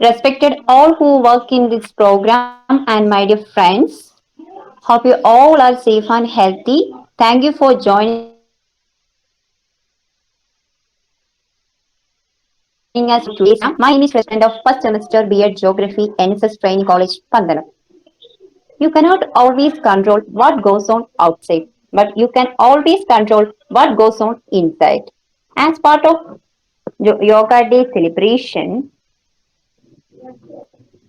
Respected all who work in this program, and my dear friends, hope you all are safe and healthy. Thank you for joining us today. My name is Rajni and I am your host for today's program. My name is President of First Semester BEd Geography NSS Training College, Pandalam. You cannot always control what goes on outside, but you can always control what goes on inside. As part of Yoga Day celebration,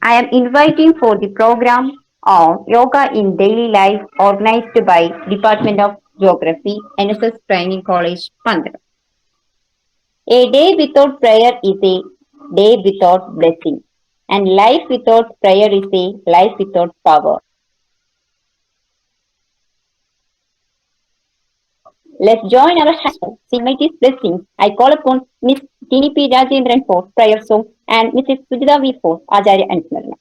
I am inviting for the program on Yoga in Daily Life organized by Department of Geography, NSS Training College, Pandra. A day without prayer is a day without blessing, and life without prayer is a life without power. Let's join our hands for Seeing Mighty's blessings. I call upon Miss Tini P. Rajendran for prayer song and Mrs. Sujita V for Acharya Anusmarana.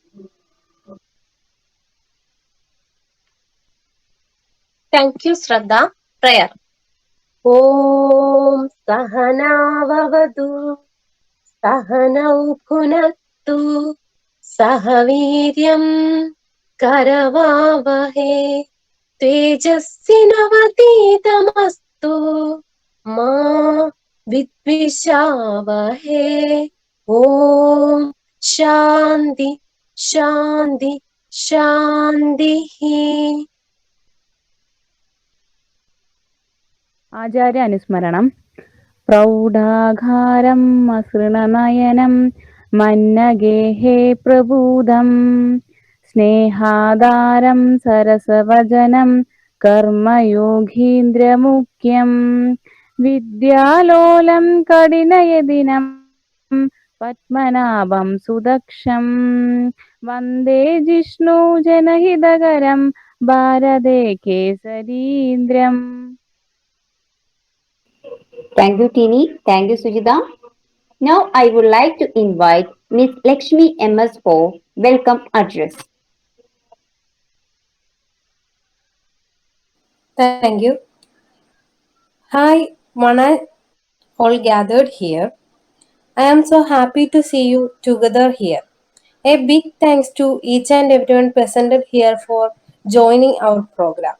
Thank you, Shraddha. Prayer. Om Sahanavavadu Sahanau Punattu Sahaviryam Karavavahe Tejasvinavaditamastu Ma Vidvishavahe Om Shanti Shanti Shantihi. ആചാര്യ അനുസ്മരണം പ്രൗഢാഘാരം അസൃണനയനം മന്നഗേഹേ പ്രഭൂതം സ്നേഹാധാരം സരസവചനം കർമ്മയോഗീന്ദ്രമുഖ്യം വിദ്യാലോലം കഠിനയദിനം പത്മനാഭം സുദക്ഷം വന്ദേ Jishnu ജനഹിതകരം ഭാരതേ കേസരീന്ദ്രം. Thank you, Tini. Thank you, Sujita. Now I would like to invite Miss Lakshmi MS for welcome address. Thank you. Hi, one all gathered here. I am so happy to see you together here. A big thanks to each and everyone presented here for joining our program.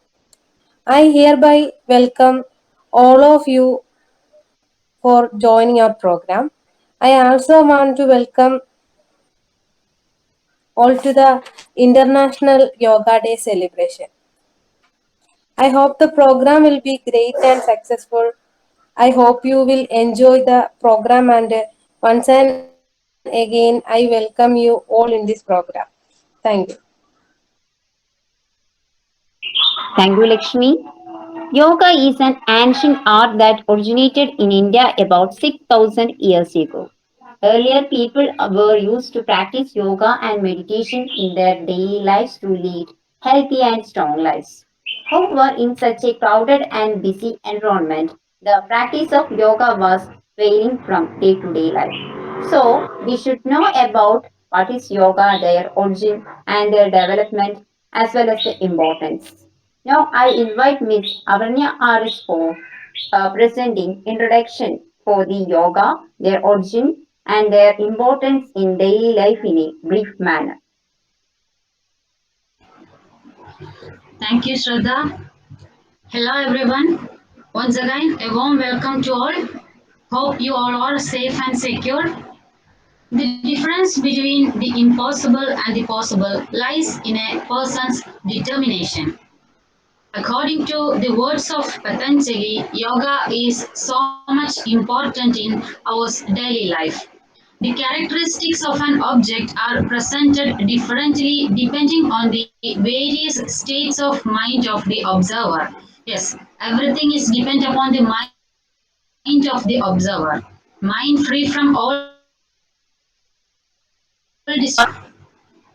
I hereby welcome all of you for joining our program. I also want to welcome all to the International Yoga Day celebration. I hope the program will be great and successful. I hope you will enjoy the program and once and again I welcome you all in this program. Thank you. Thank you, Lakshmi. Yoga is an ancient art that originated in India about 6,000 years ago. Earlier, people were used to practice yoga and meditation in their daily lives to lead healthy and strong lives. However, in such a crowded and busy environment, the practice of yoga was failing from day to day life. So, we should know about what is yoga, their origin, and their development, as well as the importance. Now, I invite Ms. Avarnya Aris for presenting introduction for the yoga, their origin, and their importance in daily life in a brief manner. Thank you, Shraddha. Hello, everyone. Once again, a warm welcome to all. Hope you all are safe and secure. The difference between the impossible and the possible lies in a person's determination. According to the words of Patanjali, yoga is so much important in our daily life. The characteristics of an object are presented differently depending on the various states of mind of the observer. Yes, everything is dependent upon the mind of the observer. Mind free from all distractions is essential.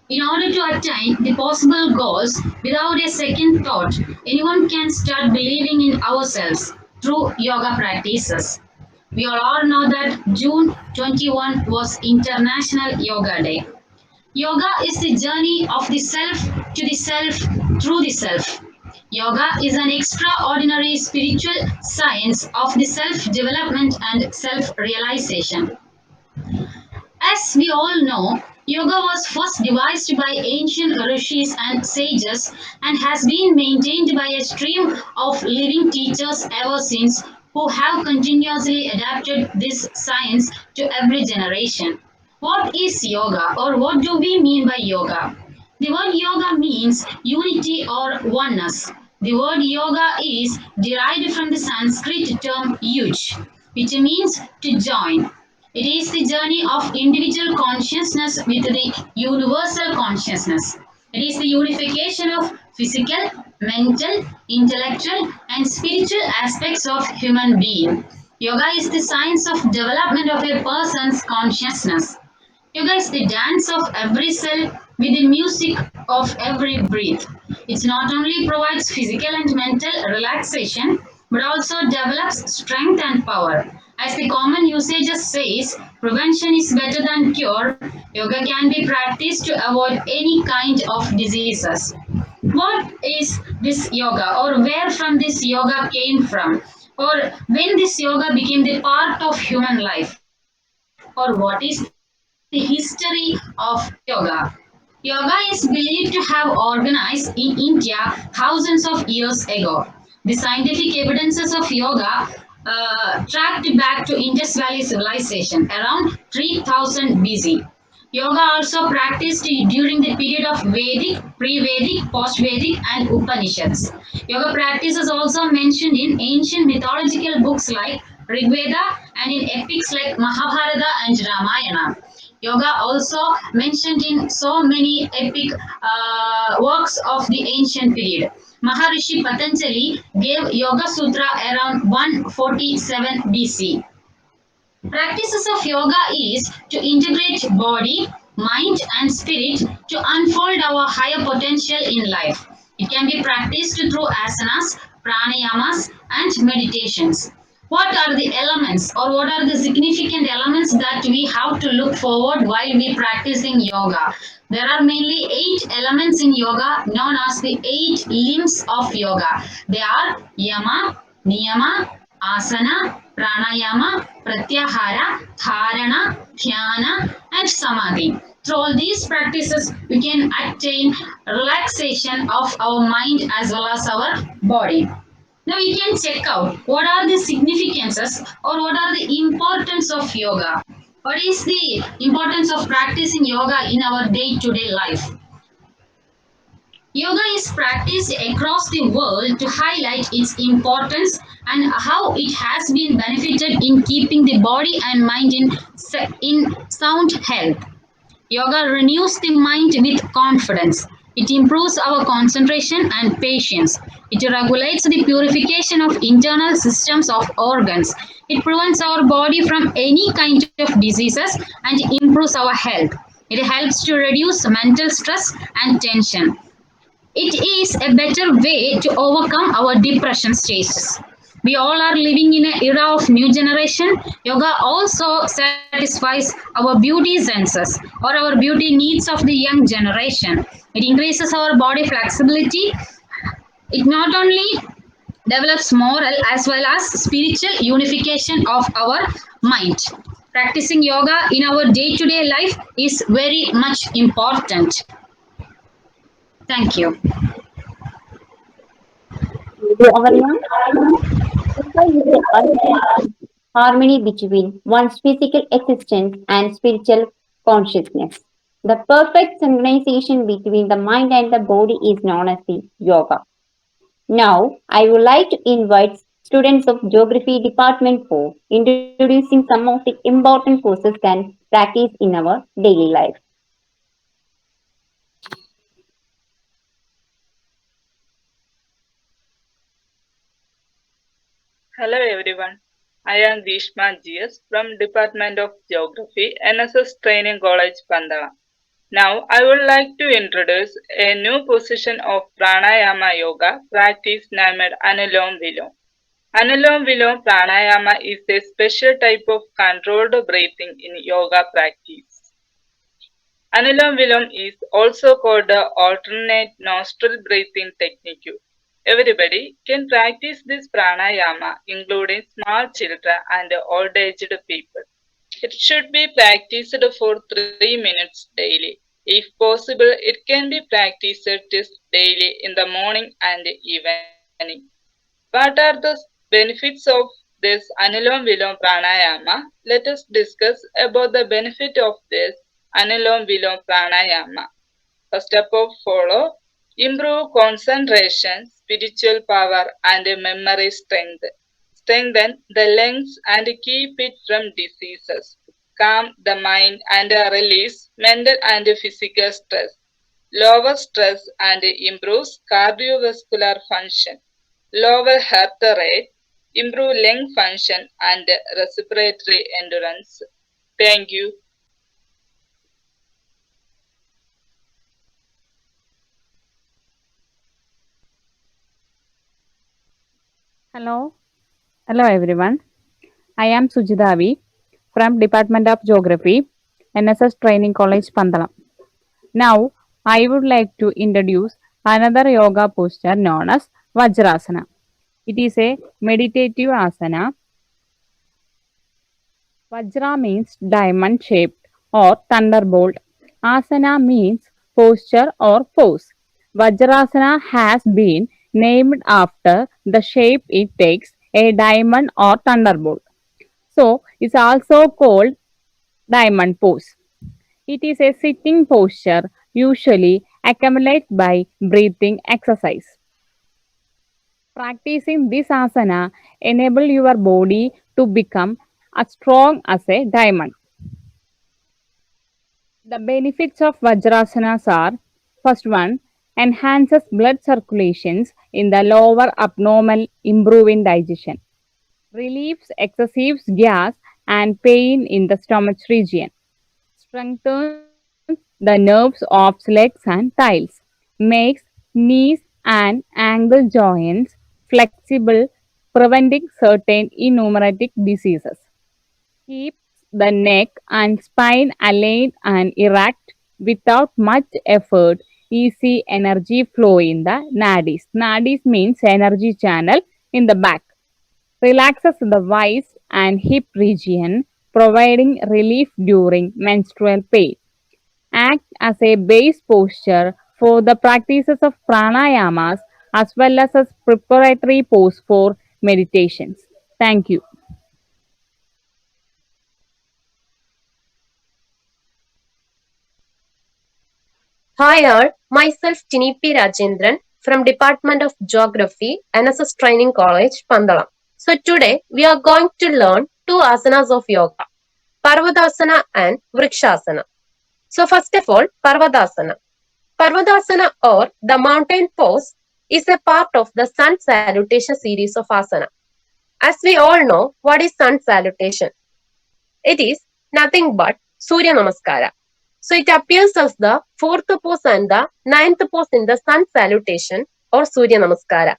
In order to attain the possible goals without a second thought, anyone can start believing in ourselves through yoga practices. We all know that June 21 was International Yoga Day. Yoga is the journey of the self to the self through the self. Yoga is an extraordinary spiritual science of the self development and self realization. As we all know, Yoga was first devised by ancient rishis and sages and has been maintained by a stream of living teachers ever since who have continuously adapted this science to every generation. What is yoga or what do we mean by yoga? The word yoga means unity or oneness. The word yoga is derived from the Sanskrit term yuj, which means to join. It is the journey of individual consciousness with the universal consciousness. It is the unification of physical, mental, intellectual, and spiritual aspects of human being. Yoga is the science of development of a person's consciousness. Yoga is the dance of every cell with the music of every breath. It not only provides physical and mental relaxation but also develops strength and power. As the common usage says, prevention is better than cure. Yoga can be practiced to avoid any kind of diseases. What is this yoga or where from this yoga came from? Or when this yoga became the part of human life? Or what is the history of yoga? Yoga is believed to have organized in India thousands of years ago. The scientific evidences of yoga tracked back to Indus Valley civilization around 3000 BC. Yoga also practiced during the period of Vedic, pre-Vedic, post-Vedic and Upanishads. Yoga practice is also mentioned in ancient mythological books like Rig Veda and in epics like Mahabharata and Ramayana. Yoga also mentioned in so many epic works of the ancient period. Maharishi Patanjali gave Yoga Sutra around 147 BC. Practices of yoga is to integrate body, mind, and spirit to unfold our higher potential in life. It can be practiced through asanas, pranayamas, and meditations. What are the elements or what are the significant elements that we have to look forward while we practicing yoga? There are mainly 8 elements in yoga known as the 8 limbs of yoga. They are yama, niyama, asana, pranayama, pratyahara, dharana, dhyana, and samadhi. Through all these practices, we can attain relaxation of our mind as well as our body. Now we can check out what are the significances or what are the importance of yoga. What is the importance of practicing yoga in our day-to-day life? Yoga is practiced across the world to highlight its importance and how it has been benefited in keeping the body and mind in sound health. Yoga renews the mind with confidence. It improves our concentration and patience. It regulates the purification of internal systems of organs. It prevents our body from any kind of diseases and improves our health. It helps to reduce mental stress and tension. It is a better way to overcome our depression stages. We all are living in an era of new generation. Yoga also satisfies our beauty senses or our beauty needs of the young generation. It increases our body flexibility. It not only develops moral as well as spiritual unification of our mind. Practicing yoga in our day to day life is very much important. Thank you. Thank you, Avarya. Yoga is the ultimate harmony between one's physical existence and spiritual consciousness. The perfect synchronization between the mind and the body is known as the yoga. Now, I would like to invite students of Geography Department for introducing some of the important courses can practice in our daily life. Hello everyone. I am Vishma GS from Department of Geography, NSS Training College, Pandala. Now I would like to introduce a new position of Pranayama Yoga practice named Anulom Vilom. Anulom Vilom Pranayama is a special type of controlled breathing in yoga practice. Anulom Vilom is also called the alternate nostril breathing technique. Everybody can practice this pranayama, including small children and old aged people. It should be practiced for 3 minutes daily. If possible, it can be practiced just daily in the morning and evening. What are the benefits of this Anulom Vilom Pranayama? Let us discuss about the benefit of this Anulom Vilom Pranayama. First step of follow: improve concentration, spiritual power, and memory strength. Strengthen the lungs and keep it from diseases. Calm the mind and release mental and physical stress. Lower stress and improves cardiovascular function. Lower heart rate, improve lung function and respiratory endurance. Thank you. Hello everyone. I am Sujitavi from Department of Geography, NSS Training College, Pandalam. Now, I would like to introduce another yoga posture known as Vajrasana. It is a meditative asana. Vajra means diamond shaped or thunderbolt. Asana means posture or pose. Vajrasana has been named after the shape it takes, a diamond or thunderbolt. So, it's also called diamond pose. It is a sitting posture usually accompanied by breathing exercise. Practicing this asana enable your body to become as strong as a diamond. The benefits of Vajrasanas are: first one, enhances blood circulations in the lower abdomen, improving digestion, relieves excessive gas and pain in the stomach region, strengthens the nerves of legs and thighs, makes knees and ankle joints flexible, preventing certain innumerable diseases, keeps the neck and spine aligned and erect without much effort, easy energy flow in the nadis. Nadis means energy channel in the back. Relaxes the waist and hip region, providing relief during menstrual pain. Act as a base posture for the practices of pranayamas as well as a preparatory pose for meditations. Thank you. Hi all, myself Tinipi Rajendran from Department of Geography, NSS Training College, Pandalam. So today we are going to learn two asanas of yoga, Parvadasana and Vrikshasana. So first of all, Parvadasana. Parvadasana or the mountain pose is a part of the sun salutation series of asana. As we all know, what is sun salutation? It is nothing but Surya Namaskara. So it appears as the fourth pose and the ninth pose in the sun salutation or Surya Namaskara.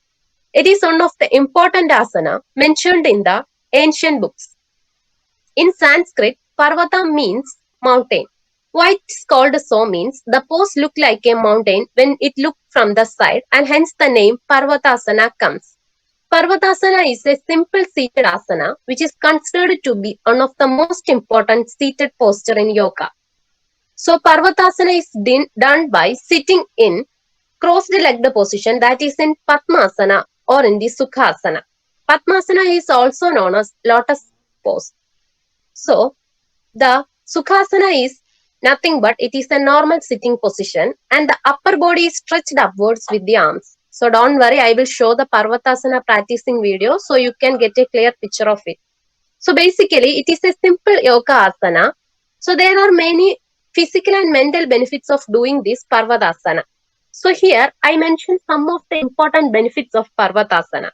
It is one of the important asana mentioned in the ancient books. In Sanskrit, Parvata means mountain. Why it is called so means the pose look like a mountain when it looked from the side, and hence the name Parvatasana comes. Parvatasana is a simple seated asana which is considered to be one of the most important seated posture in yoga. So Parvatasana is done by sitting in crossed-legged position, that is in Padmasana or in the Sukhasana. Padmasana is also known as lotus pose. So the Sukhasana is nothing but it is a normal sitting position and the upper body is stretched upwards with the arms. So don't worry, I will show the Parvatasana practicing video so you can get a clear picture of it. So basically it is a simple yoga asana. So there are many physical and mental benefits of doing this Parvatasana. So here I mentioned some of the important benefits of Parvatasana.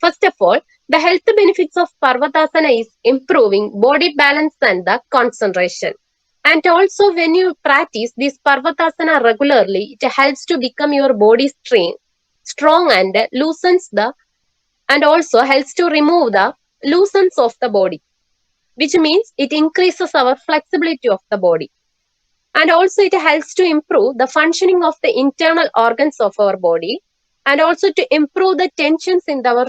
First of all, the health benefits of Parvatasana is improving body balance and the concentration. And also when you practice this Parvatasana regularly, it helps to become your body strong and loosens the, and also helps to remove the loosens of the body, which means it increases our flexibility of the body. And also it helps to improve the functioning of the internal organs of our body, and also to improve the tensions in our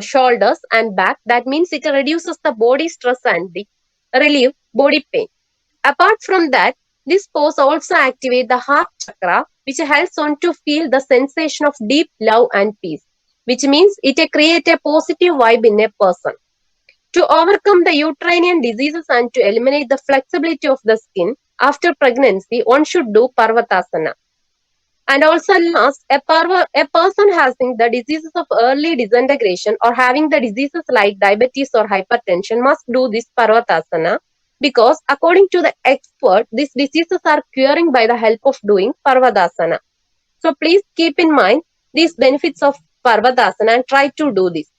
shoulders and back. That means it reduces the body stress and relieve body pain. Apart from that, this pose also activates the heart chakra, which helps one to feel the sensation of deep love and peace, which means it creates a positive vibe in a person. To overcome the uterine diseases and to eliminate the flexibility of the skin after pregnancy, one should do Parvatasana. And also last, a person having the diseases of early disintegration or having the diseases like diabetes or hypertension must do this Parvatasana, because according to the expert, these diseases are curing by the help of doing Parvatasana. So please keep in mind these benefits of Parvatasana and try to do this.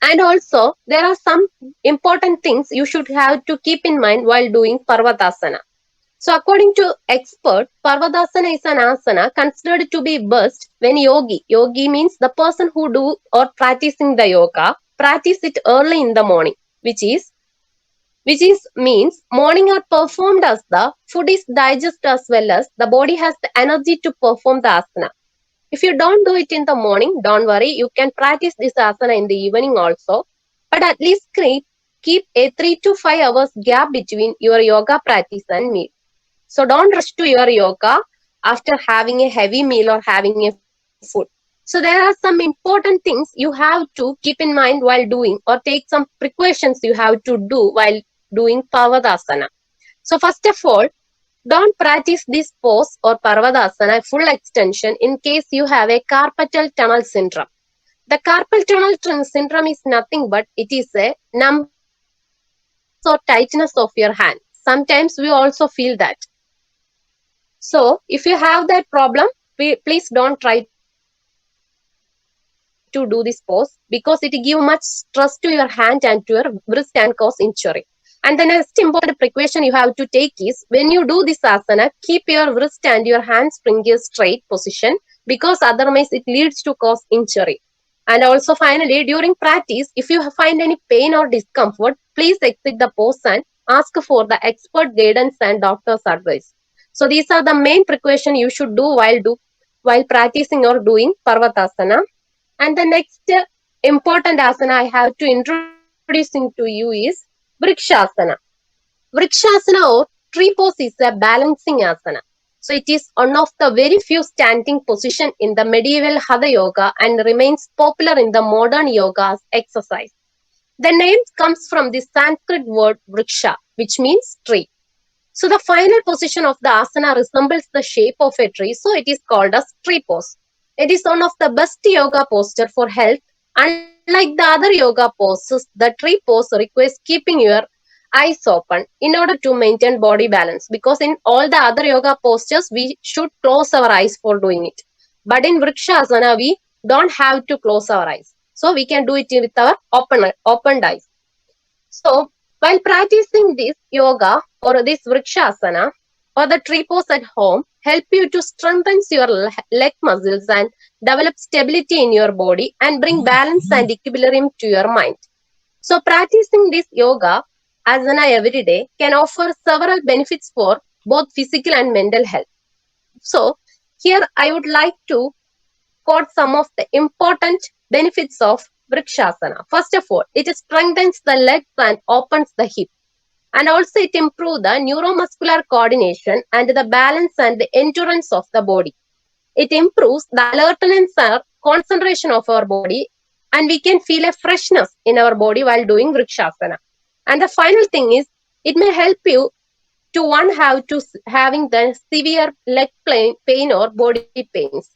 And also, there are some important things you should have to keep in mind while doing Parvatasana. So according to expert, Parvatasana is an asana considered to be best when yogi means the person who do or practicing the yoga, practice it early in the morning, which means morning are performed as the food is digested as well as the body has the energy to perform the asana. If you don't do it in the morning, don't worry, you can practice this asana in the evening also, but at least keep a 3 to 5 hours gap between your yoga practice and meal. So don't rush to your yoga after having a heavy meal or having a food. So there are some important things you have to keep in mind while doing, or take some precautions you have to do while doing Parvadasana. So first of all, don't practice this pose or Parvadasana full extension in case you have a carpal tunnel syndrome. The carpal tunnel syndrome is nothing but it is a numbness or tightness of your hand. Sometimes we also feel that. So if you have that problem, please don't try to do this pose, because it gives much stress to your hand and to your wrist and cause injury. And the next important precaution you have to take is, when you do this asana, keep your wrist and your hands in a straight position, because otherwise it leads to cause injury. And also finally, during practice, if you find any pain or discomfort, please exit the pose and ask for the expert guidance and doctor's advice. So these are the main precautions you should do while practicing or doing Parvatasana. And the next important asana I have to introduce to you is Vrikshasana. Vrikshasana or tree pose is a balancing asana. So it is one of the very few standing position in the medieval Hatha yoga and remains popular in the modern yoga exercise. The name comes from the Sanskrit word vriksha, which means tree. So the final position of the asana resembles the shape of a tree, so it is called as tree pose. It is one of the best yoga posture for health. Unlike the other yoga poses, the tree pose requires keeping your eyes open in order to maintain body balance, because in all the other yoga postures, we should close our eyes for doing it. But in Vrikshasana, we don't have to close our eyes. So we can do it with our open eyes. So while practicing this yoga or this Vrikshasana or the tree pose at home, help you to strengthen your leg muscles and develop stability in your body and bring balance and equilibrium to your mind. So practicing this yoga asana every day can offer several benefits for both physical and mental health. So here I would like to quote some of the important benefits of Vrikshasana. First of all, it strengthens the legs and opens the hip. And also it improves the neuromuscular coordination and the balance and the endurance of the body. It improves the alertness and concentration of our body, and we can feel a freshness in our body while doing Vrikshasana. And the final thing is, it may help you to having the severe leg pain or body pains.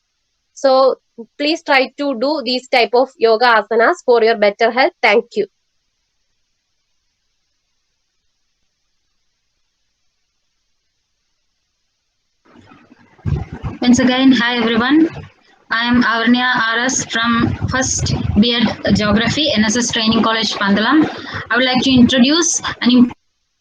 So please try to do these type of yoga asanas for your better health. Thank you. Once again, hi everyone. I am Avarnya RS from First B.Ed Geography, NSS Training College, Pandalam. I would like to introduce an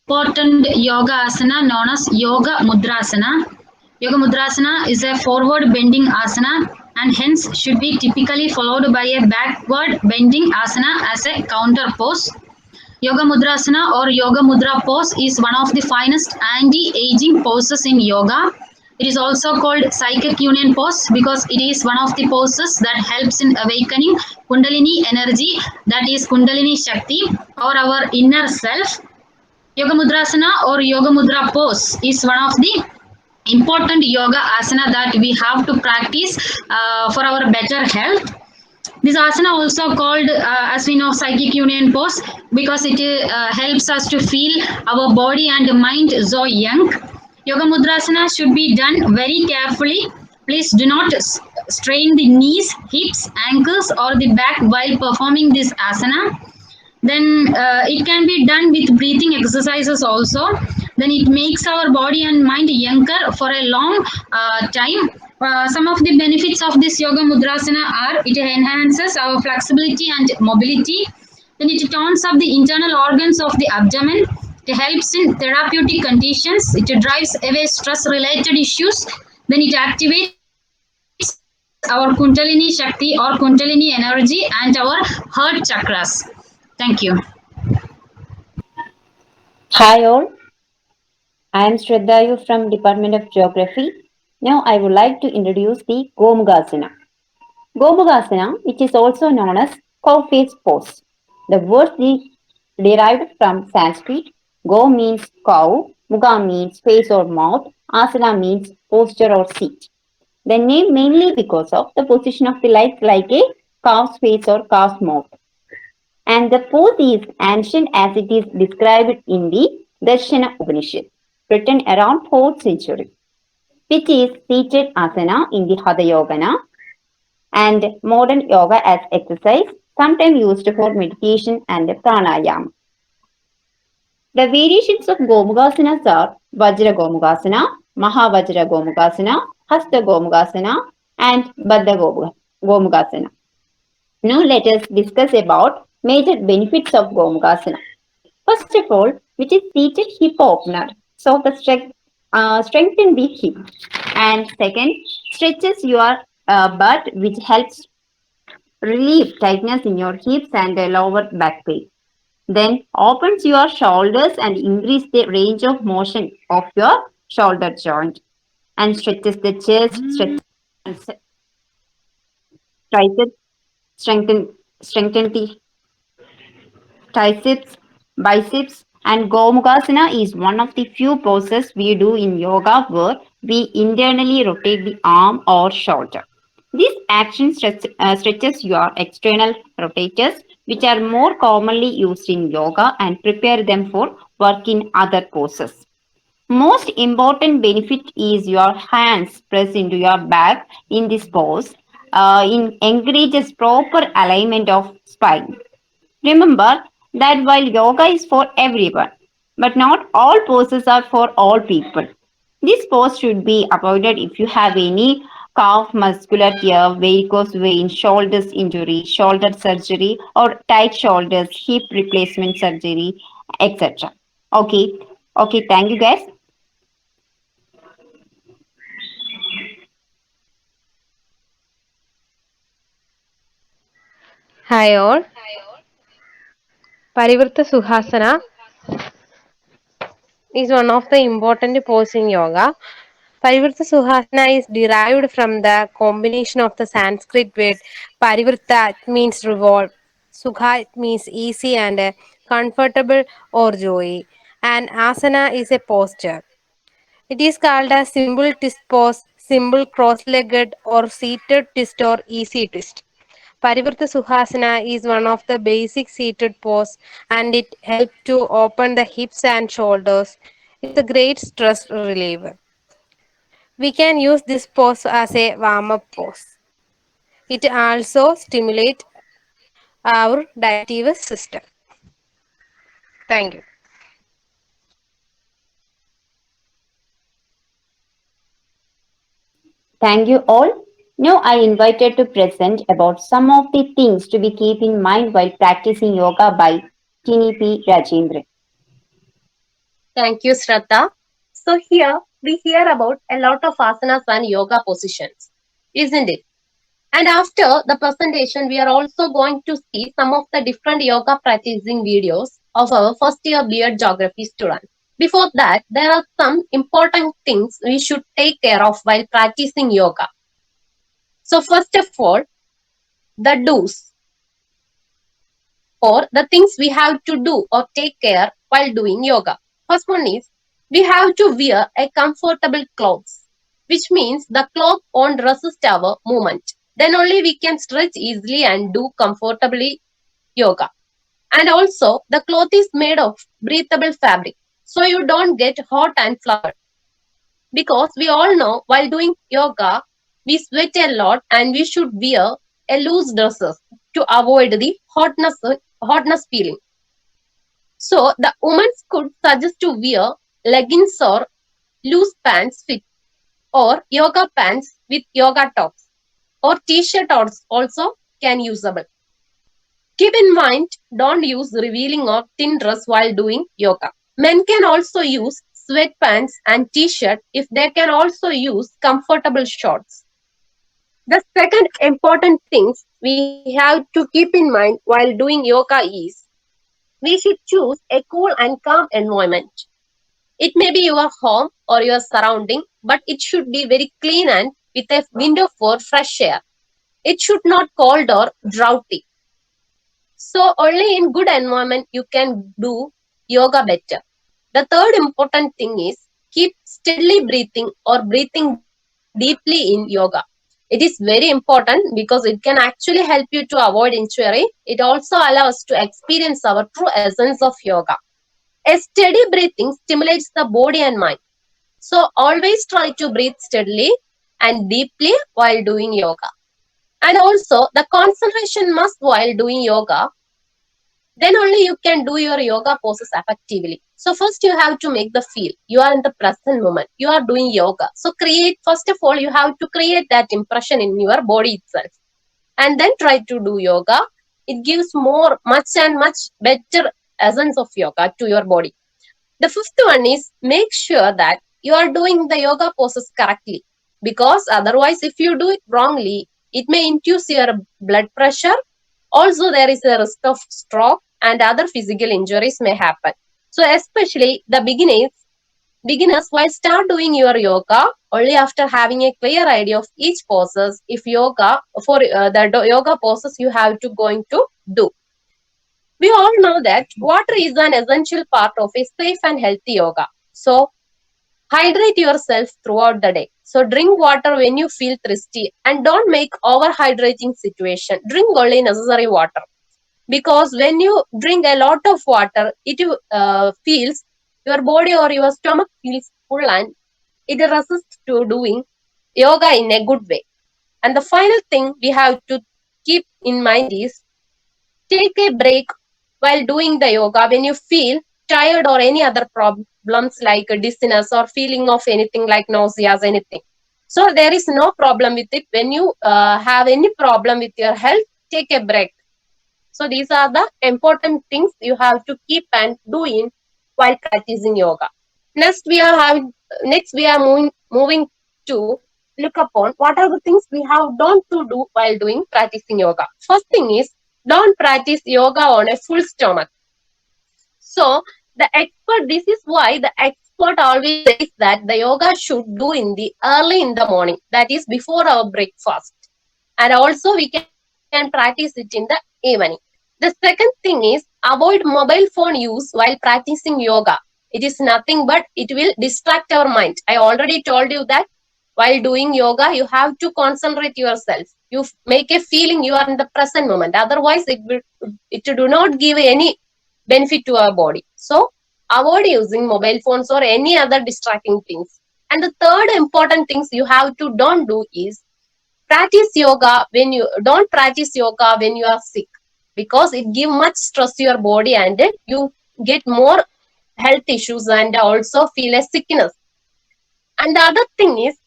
important yoga asana known as Yoga Mudrasana. Yoga Mudrasana is a forward bending asana and hence should be typically followed by a backward bending asana as a counter pose. Yoga Mudrasana or Yoga Mudra pose is one of the finest anti-aging poses in yoga. It is also called psychic union pose because it is one of the poses that helps in awakening Kundalini energy, that is Kundalini Shakti or our inner self. Yoga Mudrasana or Yoga Mudra pose is one of the important yoga asana that we have to practice for our better health. This asana also called, as we know, psychic union pose because it helps us to feel our body and mind so young. Yoga Mudrasana should be done very carefully. Please do not strain the knees, hips, ankles, or the back while performing this asana. Then it can be done with breathing exercises also. Then it makes our body and mind younger for a long time. Some of the benefits of this yoga mudrasana are: it enhances our flexibility and mobility. Then it tones up the internal organs of the abdomen. It helps in therapeutic conditions. It drives away stress related issues. Then it activates our kundalini shakti or kundalini energy and our heart chakras. Thank you. Hi all, I am Shraddhayu from Department of Geography. Now I would like to introduce the Gomukhasana. Gomukhasana, which is also known as cow face pose. The word is derived from Sanskrit. Go means cow, Mukha means face or mouth, Asana means posture or seat. The name mainly because of the position of the legs like a calf's face or calf's mouth. And the pose is ancient as it is described in the Darshana Upanishad, written around 4th century, which is seated asana in the Hatha Yogana and modern yoga as exercise, sometimes used for meditation and pranayama. The variations of Gomukhasana are Vajra Gomukhasana, Mahavajra Gomukhasana, Hasta Gomukhasana, and Baddha Gomukhasana. Now let us discuss about major benefits of Gomukhasana. First of all, which is seated hip opener. So the strengthen the hip. And second, stretches your butt, which helps relieve tightness in your hips and lower back pain. Then opens your shoulders and increase the range of motion of your shoulder joint. And stretches the chest, stretches triceps, strengthen the triceps, biceps, and Gomukhasana is one of the few poses we do in yoga where we internally rotate the arm or shoulder. This action stretches your external rotators, which are more commonly used in yoga, and prepare them for work in other poses. Most important benefit is your hands press into your back in this pose. Encourages proper alignment of spine. Remember that while yoga is for everyone, but not all poses are for all people. This pose should be avoided if you have any calf muscular tear, varicose vein, shoulders injury, shoulder surgery, or tight shoulders, hip replacement surgery, etc. Okay, thank you guys. Hi all. Parivrtta Sukhasana is one of the important poses in yoga. Parivrtta Sukhasana is derived from the combination of the Sanskrit word Parivrtta, it means revolve, Sukha it means easy and comfortable or joy, and Asana is a posture. It is called a simple twist pose, simple cross-legged or seated twist or easy twist. Parivrtta Sukhasana is one of the basic seated pose and it helps to open the hips and shoulders. It's a great stress reliever. We can use this pose as a warm-up pose. It also stimulates our digestive system. Thank you. Thank you all. Now I invited to present about some of the things to be keep in mind while practicing yoga by Tini P. Rajendran. Thank you, Shraddha. So here we hear about a lot of asanas and yoga positions, isn't it? And after the presentation, we are also going to see some of the different yoga practicing videos of our first year B.Ed Geography students. Before that, there are some important things we should take care of while practicing yoga. So first of all, the do's or the things we have to do or take care while doing yoga. First one is we have to wear a comfortable clothes, which means the cloth won't resist our movement. Then only we can stretch easily and do comfortably yoga. And also the cloth is made of breathable fabric, so you don't get hot and flustered. Because we all know while doing yoga, we sweat a lot and we should wear a loose dresses to avoid the hotness feeling. So the women could suggest to wear leggings or loose pants fit or yoga pants with yoga tops or t-shirt also can usable. Keep in mind, don't use revealing or thin dress while doing yoga. Men can also use sweatpants and t-shirt if they can also use comfortable shorts. The second important thing we have to keep in mind while doing yoga is we should choose a cool and calm environment. It may be your home or your surrounding, but it should be very clean and with a window for fresh air. It should not cold or draughty. So only in good environment you can do yoga better. The third important thing is keep steadily breathing or breathing deeply in yoga. It is very important because it can actually help you to avoid injury. It also allows to experience our true essence of yoga. A steady breathing stimulates the body and mind. So always try to breathe steadily and deeply while doing yoga. And also the concentration must while doing yoga, then only you can do your yoga poses effectively. So first you have to make the feel. You are in the present moment. You are doing yoga. So first of all, you have to create that impression in your body itself. And then try to do yoga. It gives much better essence of yoga to your body. The fifth one is make sure that you are doing the yoga poses correctly. Because otherwise, if you do it wrongly, it may induce your blood pressure. Also, there is a risk of stroke and other physical injuries may happen. So, especially the beginners while start doing your yoga only after having a clear idea of each poses. If yoga for the yoga poses you have to going to do. We all know that water is an essential part of a safe and healthy yoga. So, hydrate yourself throughout the day. So drink water when you feel thirsty and don't make overhydrating situation. Drink only necessary water. Because when you drink a lot of water, it feels your body or your stomach feels full and it resists to doing yoga in a good way. And the final thing we have to keep in mind is take a break while doing the yoga when you feel tired or any other problems like dizziness or feeling of anything like nauseas, anything. So there is no problem with it. When you have any problem with your health, take a break. So these are the important things you have to keep and doing while practicing yoga. Next we are moving to look upon what are the things we have don't to do while doing practicing yoga. First thing is don't practice yoga on a full stomach. So this is why the expert always says that the yoga should do early in the morning, that is before our breakfast. And also we can practice it in the evening. The second thing is avoid mobile phone use while practicing yoga. It is nothing but it will distract our mind. I already told you that while doing yoga, you have to concentrate yourself. You make a feeling you are in the present moment. Otherwise, it do not give any benefit to our body. So avoid using mobile phones or any other distracting things. And the third important things you have to don't do is practice yoga don't practice yoga when you are sick, because it give much stress to your body and you get more health issues and also feel a sickness. And the other thing is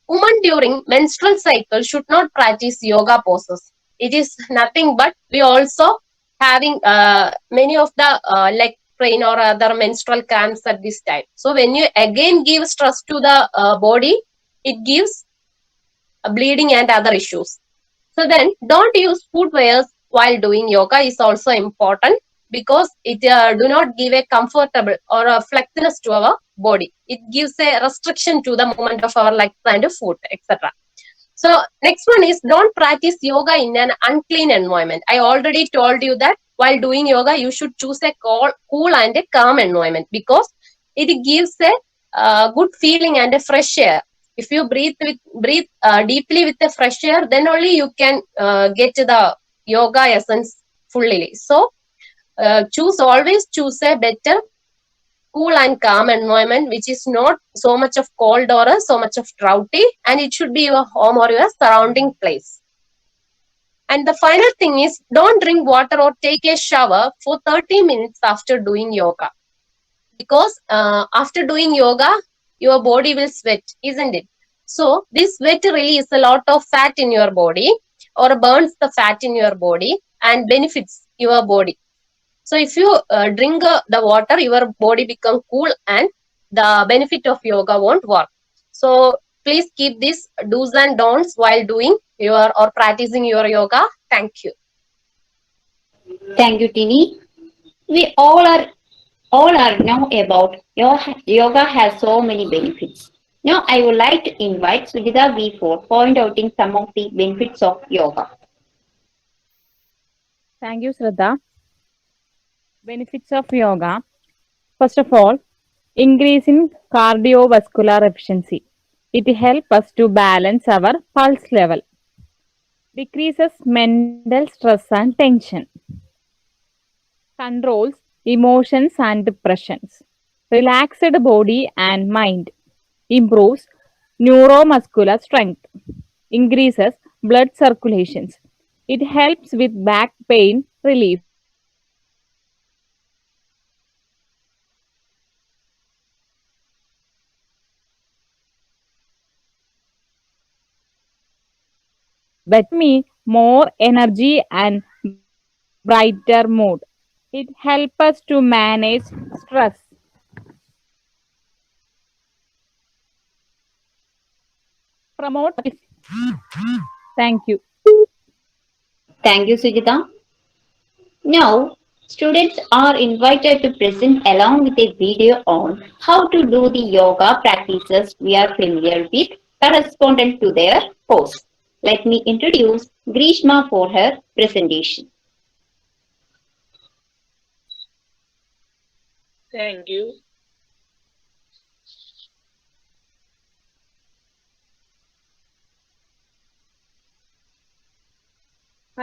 women during menstrual cycle should not practice yoga poses. It is nothing but we also having many of the leg pain or other menstrual cramps at this time. So when you again give stress to the body, it gives bleeding and other issues. So then don't use footwears while doing yoga is also important, because it do not give a comfortable or a flexiness to our body. It gives a restriction to the movement of our legs and foot, etc. So next one is don't practice yoga in an unclean environment. I already told you that while doing yoga, you should choose a cool and a calm environment, because it gives a good feeling and a fresh air. If you breathe deeply with the fresh air, then only you can get the yoga essence fully. So always choose a better cool and calm environment, which is not so much of cold or so much of droughty, and it should be your home or your surrounding place. And the final thing is, don't drink water or take a shower for 30 minutes after doing yoga. Because after doing yoga, your body will sweat, isn't it? So this sweat releases a lot of fat in your body or burns the fat in your body and benefits your body. So if you drink the water, your body become cool and the benefit of yoga won't work. So please keep these do's and don'ts while doing your or practicing your yoga. Thank you. Thank you, Tini. We all are know about yoga has so many benefits. Now I would like to invite Sujita V for point outing some of the benefits of yoga. Thank you, Shraddha. Benefits of yoga. First of all, increase in cardiovascular efficiency. It helps us to balance our pulse level. Decreases mental stress and tension. Controls emotions and depressions. Relaxed body and mind. Improves neuromuscular strength. Increases blood circulations. It helps with back pain relief. But me more energy and brighter mood. It helps us to manage stress. Promote. Thank you. Thank you, Sujita. Now, students are invited to present along with a video on how to do the yoga practices we are familiar with, correspondent to their course. Let me introduce Grishma for her presentation. Thank you.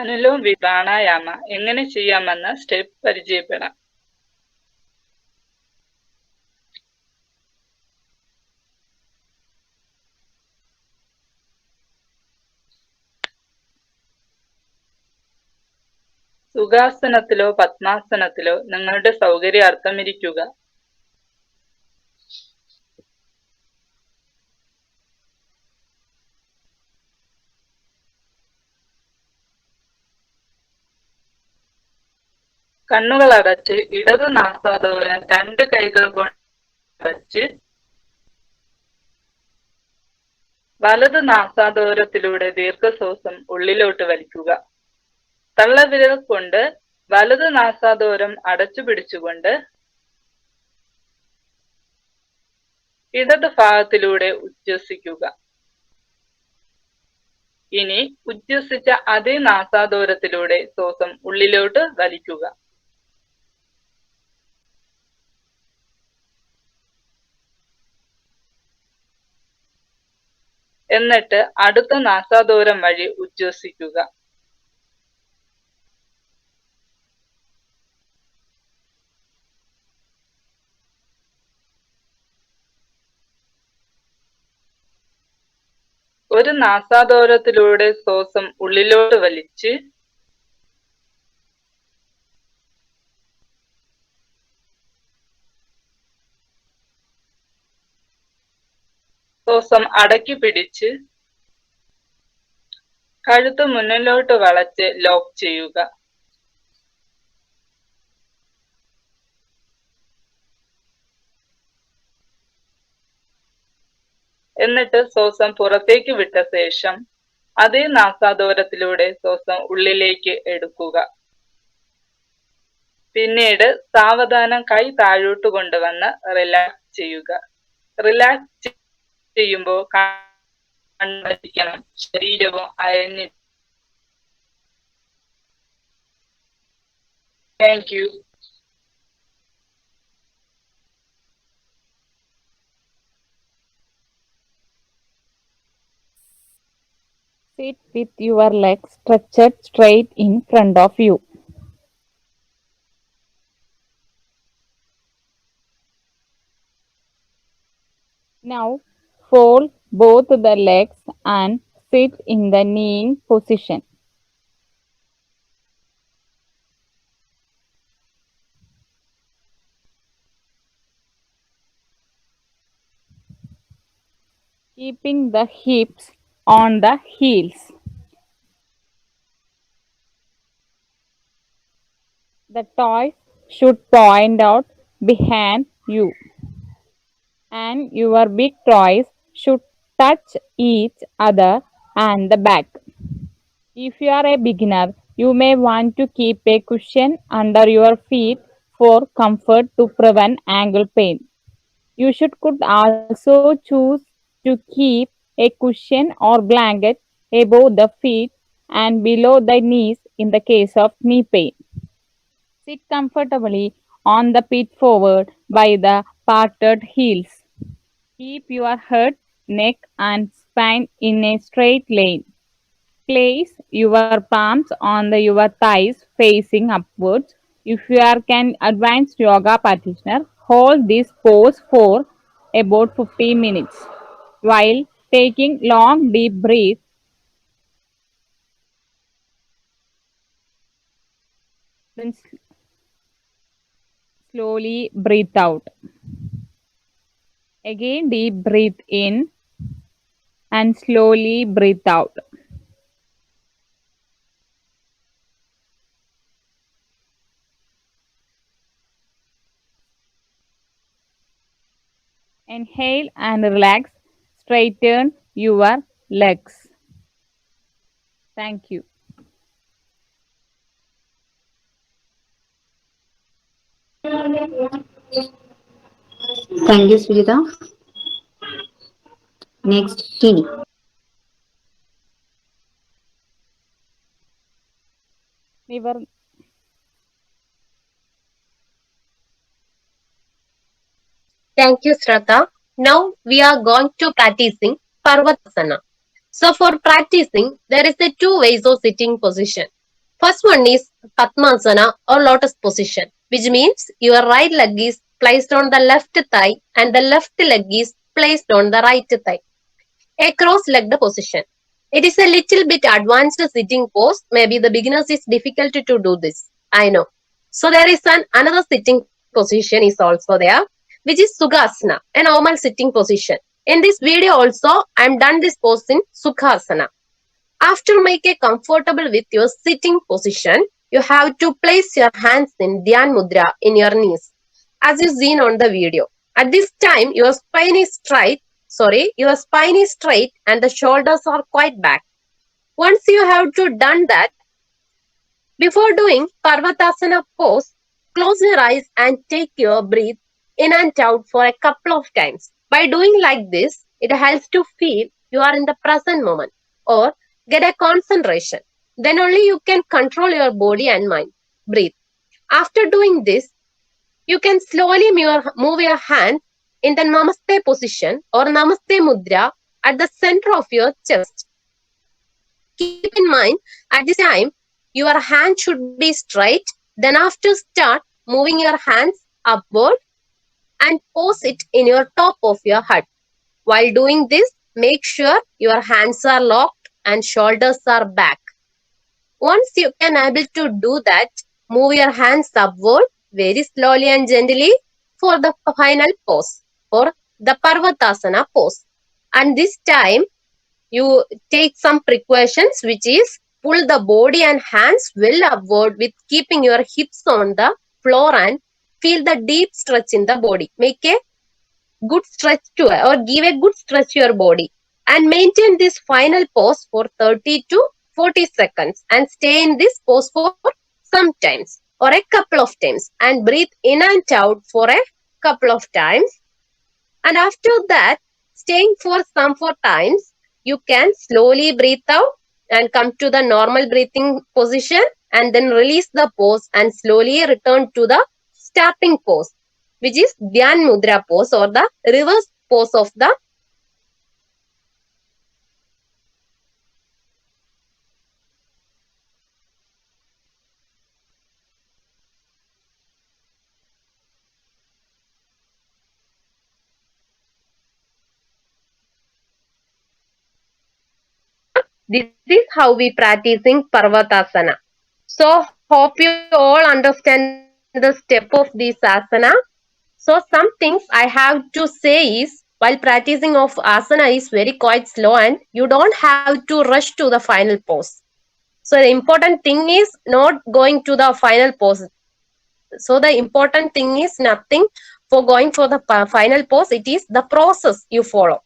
അനുലോം പ്രാണായാമ എങ്ങനെ ചെയ്യാമെന്ന step പരിചയപ്പെടാം. സുഖാസനത്തിലോ പത്മാസനത്തിലോ നിങ്ങളുടെ സൗകര്യാർത്ഥം ഇരിക്കുക. കണ്ണുകൾ അടച്ച് ഇടത് നാസാദോരം 2 കൈകൾ കൊണ്ട് അടച്ച് വലത് നാസാദോരത്തിലൂടെ ദീർഘശ്വാസം ഉള്ളിലോട്ട് വലിക്കുക. തള്ളവിരൽ കൊണ്ട് വലത് നാസാദോരം അടച്ചു പിടിച്ചുകൊണ്ട് ഇടത് ഭാഗത്തിലൂടെ ഉച്ഛ്വസിക്കുക. ഇനി ഉച്ഛ്വസിച്ച അതേ നാസാദോരത്തിലൂടെ ശ്വാസം ഉള്ളിലോട്ട് വലിക്കുക. എന്നിട്ട് അടുത്ത നാസാദോരം വഴി ഉച്ഛ്വസിക്കുക. ഒരു നാസാദോരത്തിലൂടെ ശ്വാസം ഉള്ളിലോട്ട് വലിച്ച് ശ്വാസം അടക്കി പിടിച്ച് കഴുത്ത് മുന്നിലോട്ട് വളച്ച് ലോക്ക് ചെയ്യുക. എന്നിട്ട് ശ്വാസം പുറത്തേക്ക് വിട്ട ശേഷം അതേ നാസാദോരത്തിലൂടെ ശ്വാസം ഉള്ളിലേക്ക് എടുക്കുക. പിന്നീട് സാവധാനം കൈ താഴോട്ട് കൊണ്ടുവന്ന് റിലാക്സ് ചെയ്യുക. റിലാക്സ് ചെയ്യുമ്പോൾ കണ്ണടിക്കണം, ശരീരവും അയഞ്ഞ്. Thank you. Sit with your legs stretched straight in front of you. Now fold both the legs and sit in the kneeling position. Keeping the hips on the heels. The toes should point out behind you, and your big toes should touch each other and the back. If you are a beginner, you may want to keep a cushion under your feet for comfort to prevent ankle pain. You could also choose to keep a cushion or blanket above the feet and below the knees in the case of knee pain. Sit comfortably on the pit forward by the parted heels. Keep your head, neck, and spine in a straight line. Place your palms on your thighs facing upwards. If you are an advanced yoga practitioner, hold this pose for about 15 minutes while taking long deep breaths. Then slowly breathe out. Again, deep breathe in and slowly breathe out. Inhale and relax. Straighten your legs. Thank you. Thank you, Sujita. Next, Tini. Never. Thank you, Shraddha. Now we are going to practicing Parvatasana. So for practicing, there is a two ways of sitting position. First one is Padmasana or lotus position, which means your right leg is placed on the left thigh and the left leg is placed on the right thigh. A cross-legged position. It is a little bit advanced sitting pose. Maybe the beginners is difficult to do this. I know. So there is another sitting position is also there, which is Sukhasana, a normal sitting position. In this video also, I am done this pose in Sukhasana. After make a comfortable with your sitting position, you have to place your hands in Dhyan Mudra in your knees, as you seen on the video. At this time, your spine is straight and the shoulders are quite back. Once you have to done that, before doing Parvatasana pose, close your eyes and take your breath in and out for a couple of times. By doing like this, it helps to feel you are in the present moment or get a concentration. Then only you can control your body and mind. Breathe. After doing this, you can slowly move your hand in the Namaste position or Namaste Mudra at the center of your chest. Keep in mind, at this time, your hand should be straight. Then after start moving your hands upward and pose it in your top of your head. While doing this, make sure your hands are locked and shoulders are back. Once you can able to do that, move your hands upward very slowly and gently for the final pose or the Parvatasana pose. And this time, you take some precautions, which is pull the body and hands well upward with keeping your hips on the floor and feel the deep stretch in the body. Make a good stretch to or give a good stretch to your body and maintain this final pose for 30 to 40 seconds and stay in this pose for some times or a couple of times and breathe in and out for a couple of times. And after that, staying for some 4 times, you can slowly breathe out and come to the normal breathing position and then release the pose and slowly return to the starting pose, which is Dhyan Mudra pose or the reverse pose of the This is how we practicing Parvatasana. So hope you all understand the step of this asana. So some things I have to say is while practicing of asana is very quite slow and you don't have to rush to the final pose. So the important thing is not going to the final pose. So the important thing is nothing for going for the final pose. It is the process you follow.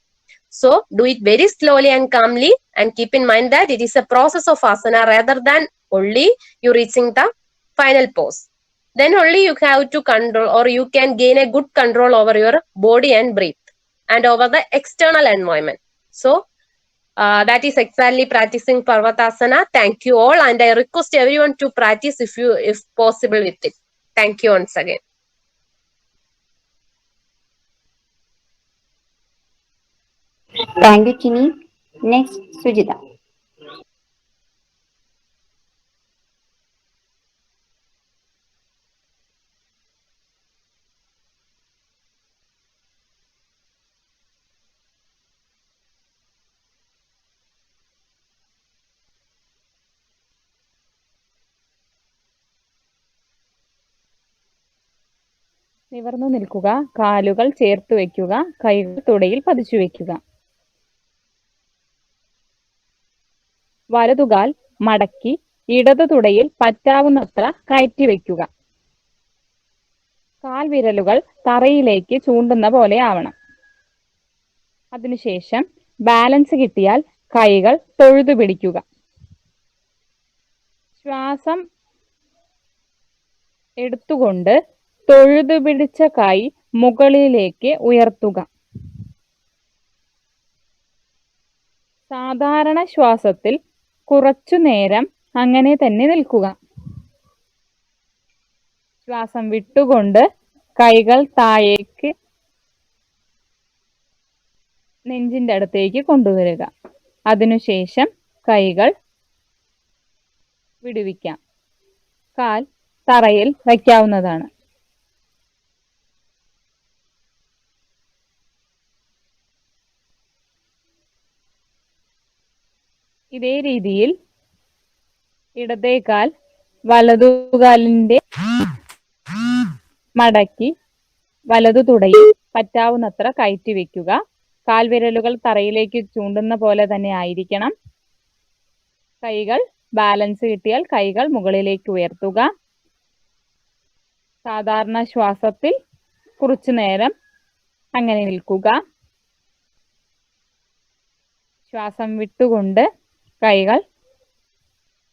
So do it very slowly and calmly and keep in mind that it is a process of asana rather than only you reaching the final pose. Then only you have to control or you can gain a good control over your body and breath and over the external environment. So that is exactly practicing Parvatasana. Thank you all and I request everyone to practice if possible with it. Thank you once again. Thank you, Chini. Next, Sujita. നിവർന്നു നിൽക്കുക, കാലുകൾ ചേർത്ത് വയ്ക്കുക, കൈകൾ തുടയിൽ പതിച്ചു വയ്ക്കുക. വലതുകാൽ മടക്കി ഇടതു തുടയിൽ പറ്റാവുന്നത്ര കയറ്റി വയ്ക്കുക. കാൽവിരലുകൾ തറയിലേക്ക് ചൂണ്ടുന്ന പോലെ ആവണം. അതിനുശേഷം ബാലൻസ് കിട്ടിയാൽ കൈകൾ തൊഴുതു പിടിക്കുക. ശ്വാസം എടുത്തുകൊണ്ട് തൊഴുതു പിടിച്ച കൈ മുകളിലേക്ക് ഉയർത്തുക. സാധാരണ ശ്വാസത്തിൽ കുറച്ചു നേരം അങ്ങനെ തന്നെ നിൽക്കുക. ശ്വാസം വിട്ടുകൊണ്ട് കൈകൾ താഴേക്ക് നെഞ്ചിന്റെ അടുത്തേക്ക് കൊണ്ടുവരിക. അതിനുശേഷം കൈകൾ വിടുവിക്കാം. കാൽ തറയിൽ വയ്ക്കാവുന്നതാണ്. ഇതേ രീതിയിൽ ഇടതേകാൽ വലതുകാലിന്റെ മടക്കി വലതു തുടയിൽ പറ്റാവുന്നത്ര കയറ്റി വെക്കുക. കാൽവിരലുകൾ തറയിലേക്ക് ചൂണ്ടുന്ന പോലെ തന്നെ ആയിരിക്കണം. കൈകൾ ബാലൻസ് കിട്ടിയാൽ കൈകൾ മുകളിലേക്ക് ഉയർത്തുക. സാധാരണ ശ്വാസത്തിൽ കുറച്ചു നേരം അങ്ങനെ നിൽക്കുക. ശ്വാസം വിട്ടുകൊണ്ട് കൈകൾ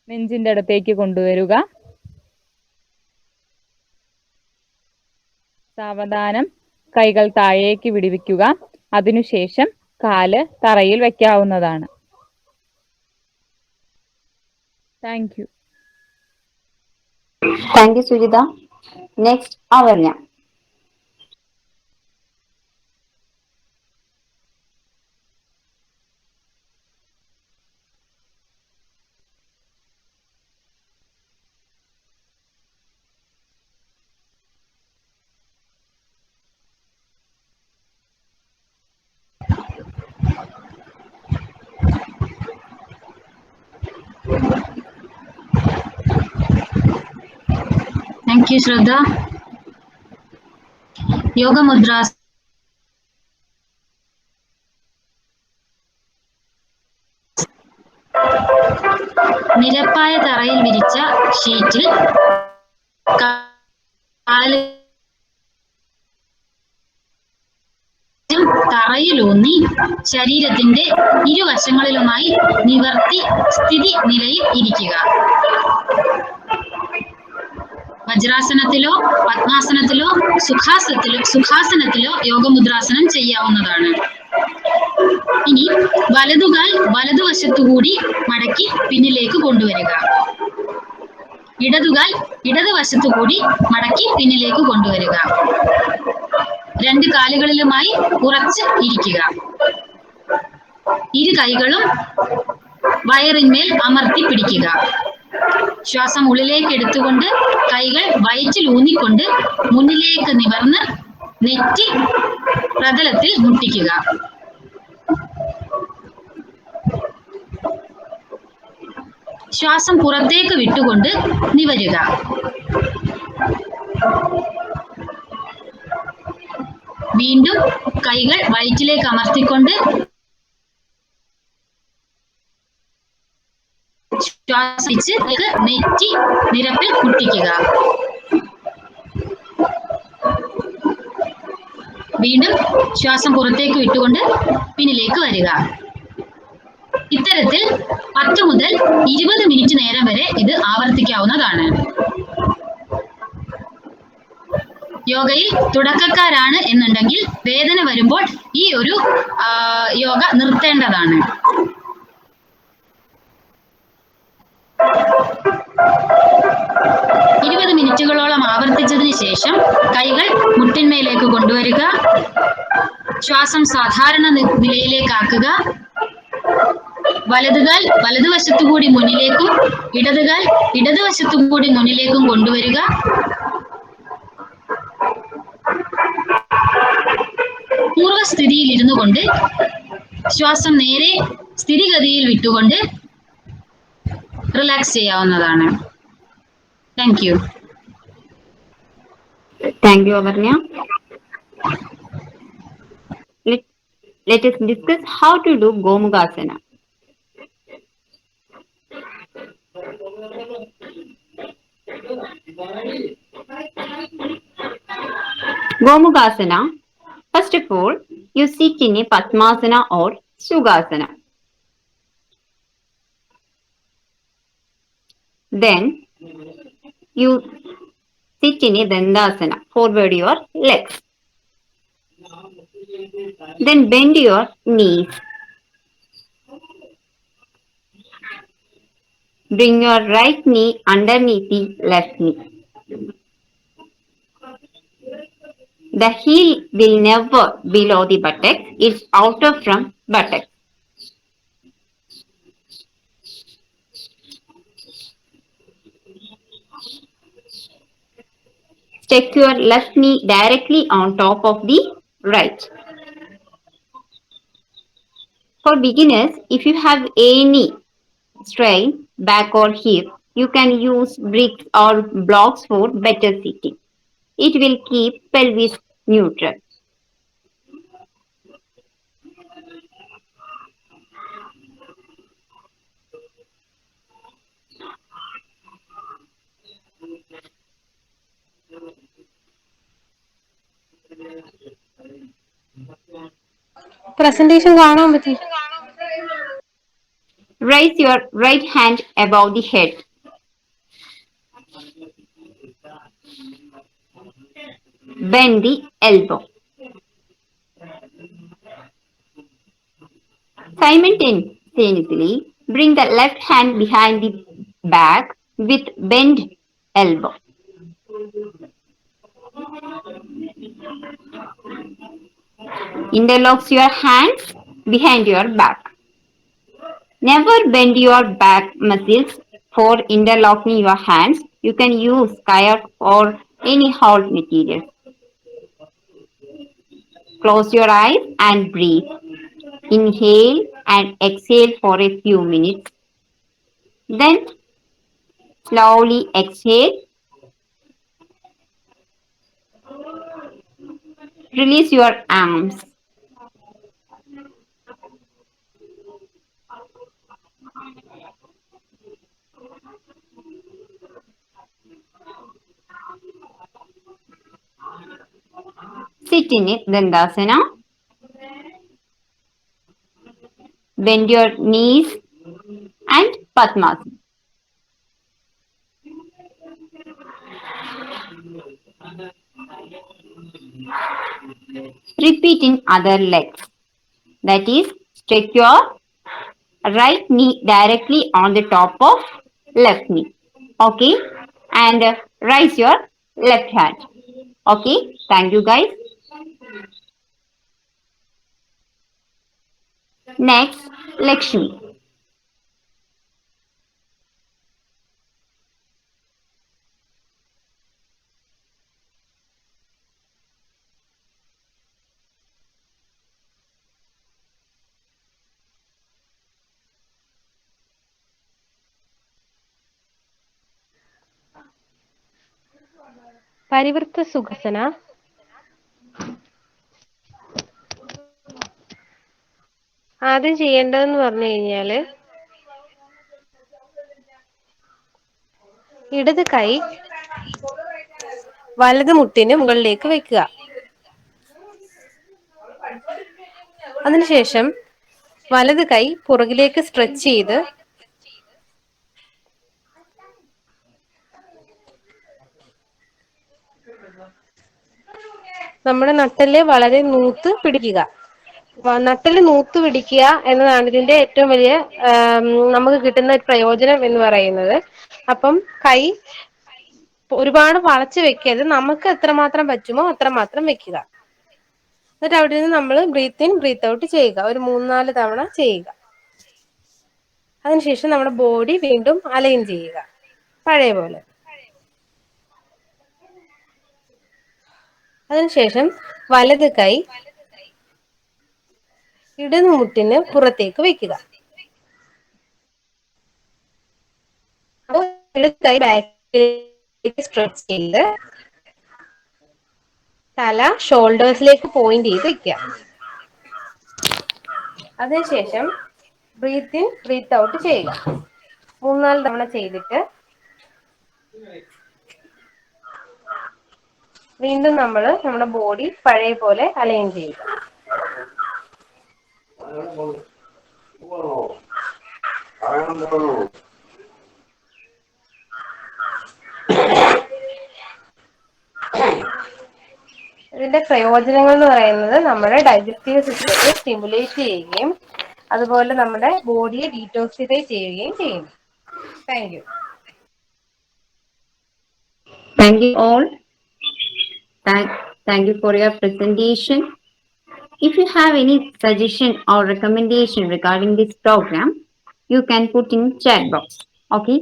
നെഞ്ചിന്റെ അടുത്തേക്ക് കൊണ്ടുവരിക. സാവധാനം കൈകൾ താഴേക്ക് വിടുവിക്കുക. അതിനുശേഷം കാല് തറയിൽ വയ്ക്കാവുന്നതാണ്. Thank you. Thank you, Sujita. Next, Avarnya. Thank you, Shraddha. Yoga Mudras. നിരപ്പായ തറയിൽ വിരിച്ച ഷീറ്റിൽ തറയിലൂന്നി ശരീരത്തിന്റെ ഇരുവശങ്ങളിലുമായി നിവർത്തി സ്ഥിതി നിലയിൽ ഇരിക്കുക. വജ്രാസനത്തിലോ പത്മാസനത്തിലോ സുഖാസനത്തിലോ യോഗമുദ്രാസനം ചെയ്യാവുന്നതാണ്. ഇനി വലതുകാൽ വലതുവശത്തുകൂടി മടക്കി പിന്നിലേക്ക് കൊണ്ടുവരിക. ഇടതുകാൽ ഇടതുവശത്തുകൂടി മടക്കി പിന്നിലേക്ക് കൊണ്ടുവരിക. രണ്ട് കാലുകളിലുമായി ഉറച്ച് ഇരിക്കുക. ഇരു കൈകളും വയറിന്മേൽ അമർത്തി പിടിക്കുക. ശ്വാസം ഉള്ളിലേക്ക് എടുത്തുകൊണ്ട് കൈകൾ വയറ്റിൽ ഊന്നിക്കൊണ്ട് മുന്നിലേക്ക് നിവർന്ന് നെറ്റി പ്രതലത്തിൽ മുട്ടിക്കുക. ശ്വാസം പുറത്തേക്ക് വിട്ടുകൊണ്ട് നിവരുക. വീണ്ടും കൈകൾ വയറ്റിലേക്ക് അമർത്തിക്കൊണ്ട് ശ്വാസിച്ച് നെറ്റി നിരപ്പിൽ മുട്ടിക്കുക. വീണ്ടും ശ്വാസം പുറത്തേക്ക് വിട്ടുകൊണ്ട് പിന്നിലേക്ക് വരിക. ഇത്തരത്തിൽ 10 മുതൽ 20 മിനിറ്റ് നേരം വരെ ഇത് ആവർത്തിക്കാവുന്നതാണ്. യോഗയിൽ തുടക്കക്കാരാണ് എന്നുണ്ടെങ്കിൽ വേദന വരുമ്പോൾ ഈ ഒരു യോഗ നിർത്തേണ്ടതാണ്. മിനിറ്റുകളോളം ആവർത്തിച്ചതിന് ശേഷം കൈകൾ മുട്ടിന്മേലേക്ക് കൊണ്ടുവരിക. ശ്വാസം സാധാരണ നിലയിലേക്കാക്കുക. വലതുകാൽ വലതുവശത്തുകൂടി മുന്നിലേക്കും ഇടതുകാൽ ഇടതുവശത്തുകൂടി മുന്നിലേക്കും കൊണ്ടുവരിക. പൂർവ്വസ്ഥിതിയിൽ ഇരുന്നു കൊണ്ട് ശ്വാസം നേരെ സ്ഥിതിഗതിയിൽ വിട്ടുകൊണ്ട് റിലാക്സ് ചെയ്യാവുന്നതാണ്. Thank you. Thank you, Avarnya. Let us discuss how to do Gomukhasana. Gomukhasana. First of all, you sit in a Padmasana or Sukhasana. Then you sit in a Dandasana, forward your legs. Then bend your knees. Bring your right knee underneath the left knee. The heel will never below the buttocks. It's outer from buttocks. Take your left knee directly on top of the right. For beginners, if you have any strain, back or hip, you can use bricks or blocks for better sitting. It will keep pelvis neutral. Presentation കാണാൻ പറ്റി. Raise your right hand above the head. Bend the elbow. Simultaneously, bring the left hand behind the back with bent elbow. Interlocks your hands behind your back. Never bend your back muscles for interlocking your hands. You can use kayak or any hold material. Close your eyes and breathe. Inhale and exhale for a few minutes. Then slowly exhale. Release your arms. Sit in it, Dandasana. Bend your knees and Padmasana. Repeat in other legs. That is, stretch your right knee directly on the top of left knee. Okay? And raise your left hand. Okay? Thank you, guys. Next, Lakshmi. പരിവൃത്ത സുഖസന ആദ്യം ചെയ്യേണ്ടതെന്ന് പറഞ്ഞു കഴിഞ്ഞാല് ഇടത് കൈ വലത് മുട്ടിന് മുകളിലേക്ക് വെക്കുക. അതിനുശേഷം വലത് കൈ പുറകിലേക്ക് സ്ട്രെച്ച് ചെയ്ത് നമ്മുടെ നട്ടെല്ല് വളരെ നൂത്ത് പിടിക്കുക. നട്ടെല്ല് നൂത്ത് പിടിക്കുക എന്നതാണ് ഇതിന്റെ ഏറ്റവും വലിയ നമുക്ക് കിട്ടുന്ന ഒരു പ്രയോജനം എന്ന് പറയുന്നത്. അപ്പം കൈ ഒരുപാട് വളച്ചു വെക്കരുത്, നമുക്ക് എത്രമാത്രം പറ്റുമോ അത്രമാത്രം വെക്കുക. എന്നിട്ട് അവിടെ നിന്ന് നമ്മൾ ബ്രീത്ത് ഇൻ ബ്രീത്ത് ഔട്ട് ചെയ്യുക, ഒരു 3-4 തവണ ചെയ്യുക. അതിനുശേഷം നമ്മുടെ ബോഡി വീണ്ടും അലൈൻ ചെയ്യുക പഴയ പോലെ. അതിനുശേഷം വലത് കൈ ഇടത് മുട്ടിന് പുറത്തേക്ക് വെക്കുക. ഇടത് കൈ ബാക്കിലേക്ക് സ്ട്രെച്ച് ചെയ്ത് തല ഷോൾഡേഴ്സിലേക്ക് പോയിന്റ് ചെയ്ത് വെക്കുക. അതിനുശേഷം ബ്രീത്ത് ഇൻ ബ്രീത്ത് ഔട്ട് ചെയ്യുക. 3-4 തവണ ചെയ്തിട്ട് വീണ്ടും നമ്മൾ നമ്മുടെ ബോഡി പഴയ പോലെ അലൈൻ ചെയ്യുക. ഇതിന്റെ പ്രയോജനങ്ങൾ എന്ന് പറയുന്നത് നമ്മുടെ ഡൈജസ്റ്റീവ് സിസ്റ്റത്തെ സ്റ്റിമുലേറ്റ് ചെയ്യുകയും അതുപോലെ നമ്മുടെ ബോഡിയെ ഡീറ്റോക്സിഫൈ ചെയ്യുകയും ചെയ്യുന്നു. Thank you. Thank you all. Thank you for your presentation. If you have any suggestion or recommendation regarding this program, you can put in chat box. Okay.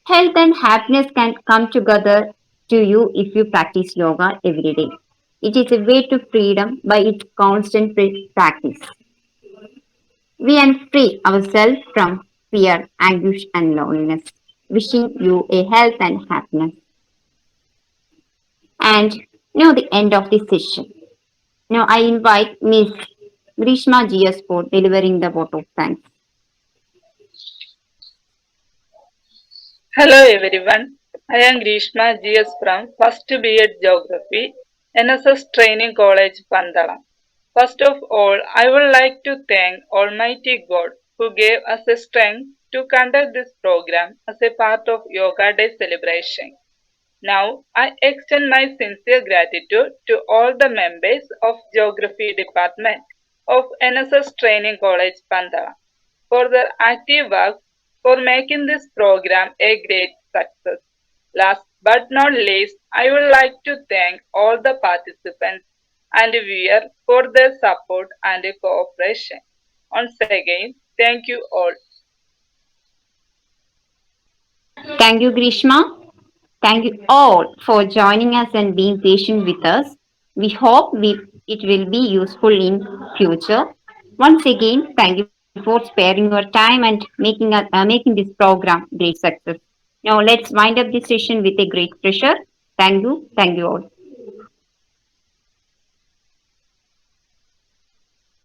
Health and happiness can come together to you if you practice yoga every day. It is a way to freedom by its constant practice. We can free ourselves from fear, anguish, and loneliness. Wishing you a health and happiness. And now the end of the session. Now I invite Ms. Grishma GS for delivering the vote of thanks. Hello everyone, I am Grishma GS from 1st B.Ed Geography, NSS Training College, Pandala. First of all, I would like to thank Almighty God who gave us the strength to conduct this program as a part of Yoga Day celebration. Now, I extend my sincere gratitude to all the members of Geography Department of NSS Training College, Pandala for their active work for making this program a great success. Last but not least, I would like to thank all the participants and viewers for their support and cooperation. Once again, thank you all. Thank you, Grishma. Thank you all for joining us and being patient with us. We hope it will be useful in future. Once again, thank you for sparing your time and making this program great success. Now let's wind up this session with a great pressure. Thank you all.